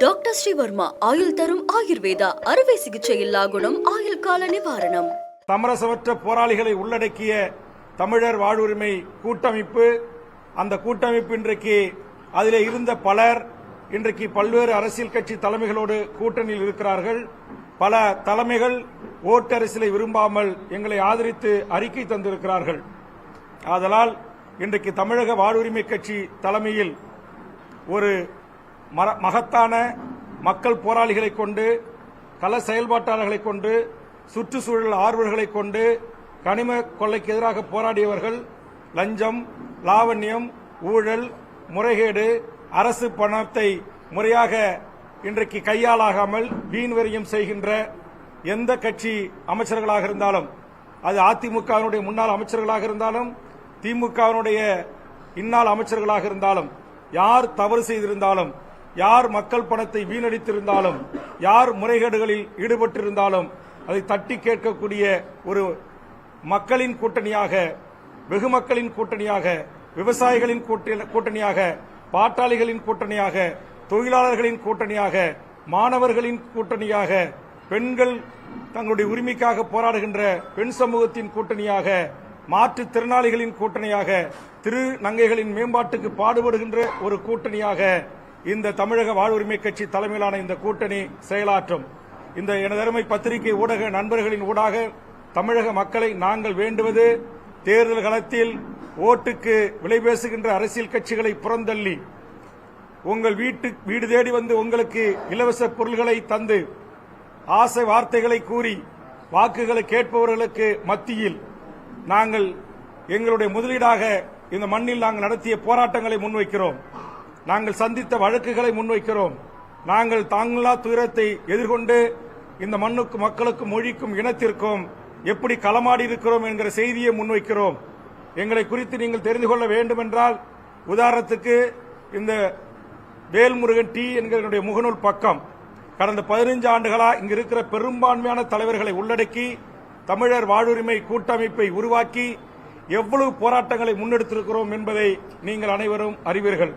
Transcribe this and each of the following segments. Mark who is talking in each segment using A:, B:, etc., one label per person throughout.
A: Doctor Sreevarma ஆயுள் தரும் ஆயுர்வேதா அறுவை சிகிச்சையில்லா குணம் ஆயுள் கால நிவாரணம்.
B: சமரசமற்ற போராளிகளை உள்ளடக்கிய தமிழர் வாழ்வுரிமை கூட்டமைப்பு, அந்த கூட்டமைப்பு இன்றைக்கு அதிலே இருந்த பலர் இன்றைக்கு பல்வேறு அரசியல் கட்சி தலைமைகளோடு கூட்டணியில் இருக்கிறார்கள். பல தலைமைகள் ஓட்டரசியலை விரும்பாமல் எங்களை ஆதரித்து அறிக்கை தந்திருக்கிறார்கள். ஆதலால் இன்றைக்கு தமிழக வாழ்வுரிமை கட்சி தலைமையில் ஒரு மகத்தான மக்கள் போராளிகளை கொண்டு, கள செயல்பாட்டாளர்களை கொண்டு, சுற்றுச்சூழல் ஆர்வலர்களை கொண்டு, கனிம கொள்ளைக்கு எதிராக போராடியவர்கள், லஞ்சம், லாவண்யம், ஊழல், முறைகேடு, அரசு பணத்தை முறையாக இன்றைக்கு கையாளாகாமல் வீண் வரியம் செய்கின்ற எந்த கட்சி அமைச்சர்களாக இருந்தாலும், அது அதிமுகவினுடைய முன்னாள் அமைச்சர்களாக இருந்தாலும், திமுகவினுடைய இந்நாள் அமைச்சர்களாக இருந்தாலும், யார் தவறு செய்திருந்தாலும், யார் மக்கள் பணத்தை வீணடித்திருந்தாலும், யார் முறைகேடுகளில் ஈடுபட்டிருந்தாலும் அதை தட்டி கேட்கக்கூடிய ஒரு மக்களின் கூட்டணியாக, வெகு மக்களின் கூட்டணியாக, விவசாயிகளின் கூட்டணியாக, பாட்டாளிகளின் கூட்டணியாக, தொழிலாளர்களின் கூட்டணியாக, மாணவர்களின் கூட்டணியாக, பெண்கள் தங்களுடைய உரிமைக்காக போராடுகின்ற பெண் சமூகத்தின் கூட்டணியாக, மாற்றுத்திறனாளிகளின் கூட்டணியாக, திருநங்கைகளின் மேம்பாட்டுக்கு பாடுபடுகின்ற ஒரு கூட்டணியாக இந்த தமிழக வாழ்வுரிமை கட்சி தலைமையிலான இந்த கூட்டணி செயலாற்றும். இந்த எனதருமை பத்திரிகை ஊடக நண்பர்களின் ஊடாக தமிழக மக்களை நாங்கள் வேண்டுவது, தேர்தல் களத்தில் ஓட்டுக்கு விலை பேசுகின்ற அரசியல் கட்சிகளை புறந்தள்ளி, உங்கள் வீடு தேடி வந்து உங்களுக்கு இலவச பொருள்களை தந்து, ஆசை வார்த்தைகளை கூறி வாக்குகளை கேட்பவர்களுக்கு மத்தியில் நாங்கள் எங்களுடைய முதலீடாக இந்த மண்ணில் நாங்கள் நடத்திய போராட்டங்களை முன்வைக்கிறோம். நாங்கள் சந்தித்த வழக்குகளை முன்வைக்கிறோம். நாங்கள் தாங்களா துயரத்தை எதிர்கொண்டு இந்த மண்ணுக்கு, மக்களுக்கு, மொழிக்கும், இனத்திற்கும் எப்படி களமாடி இருக்கிறோம் என்கிற செய்தியை முன்வைக்கிறோம். எங்களை குறித்து நீங்கள் தெரிந்து கொள்ள வேண்டும் என்றால், உதாரணத்துக்கு இந்த வேல்முருகன் டி என்கிற முகநூல் பக்கம் கடந்த 15 ஆண்டுகளா இங்கு இருக்கிற பெரும்பான்மையான தலைவர்களை உள்ளடக்கி தமிழர் வாழ்வுரிமை கூட்டமைப்பை உருவாக்கி எவ்வளவு போராட்டங்களை முன்னெடுத்திருக்கிறோம் என்பதை நீங்கள் அனைவரும் அறிவீர்கள்.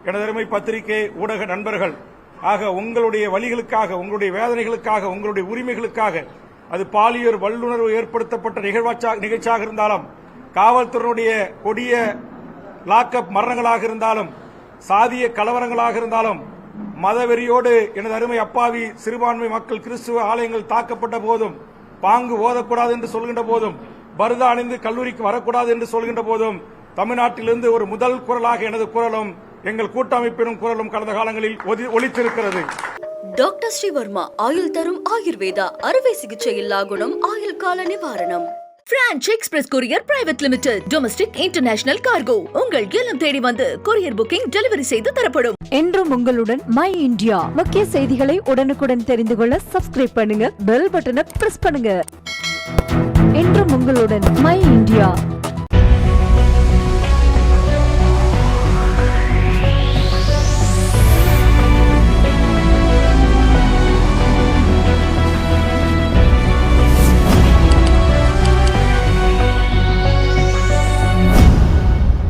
B: எனதருமை பத்திரிகை ஊடக நண்பர்கள், ஆக உங்களுடைய வழிகளுக்காக, உங்களுடைய வேதனைகளுக்காக, உங்களுடைய உரிமைகளுக்காக, அது பாலியல் வல்லுணர்வு ஏற்படுத்தப்பட்ட நிகழ்ச்சியாக இருந்தாலும், காவல்துறையினுடைய கொடிய லாக்அப் மரணங்களாக இருந்தாலும், சாதிய கலவரங்களாக இருந்தாலும், மதவெறியோடு எனது அருமை அப்பாவி சிறுபான்மை மக்கள் கிறிஸ்துவ ஆலயங்கள் தாக்கப்பட்ட போதும், பாங்கு ஓதக்கூடாது என்று சொல்கின்ற போதும், பருதா அணிந்து கல்லூரிக்கு வரக்கூடாது என்று சொல்கின்ற போதும், தமிழ்நாட்டிலிருந்து ஒரு முதல் குரலாக எனது குரலும் எங்கள் கூட்டமைப்பினும் குரலும் கடந்த காலங்களில் ஒலித்திருக்கிறது.
A: டாக்டர் ஸ்ரீவர்மா ஆயுள் தரும் ஆயுர்வேதா அறுவை சிகிச்சையில்லா குணம் ஆயுள் கால நிவாரணம். Branch express courier private limited, domestic international cargo. உங்கள் இல்லம் தேடி வந்து கொரியர் புக்கிங் டெலிவரி செய்து தரப்படும்.
C: என்றும் உங்களுடன் மை இந்தியா. முக்கிய செய்திகளை உடனுக்குடன் தெரிந்து கொள்ள சப்ஸ்கிரைப் பண்ணுங்க, பெல் பட்டனை பிரஸ் பண்ணுங்க. என்றும் உங்களுடன் மை இந்தியா.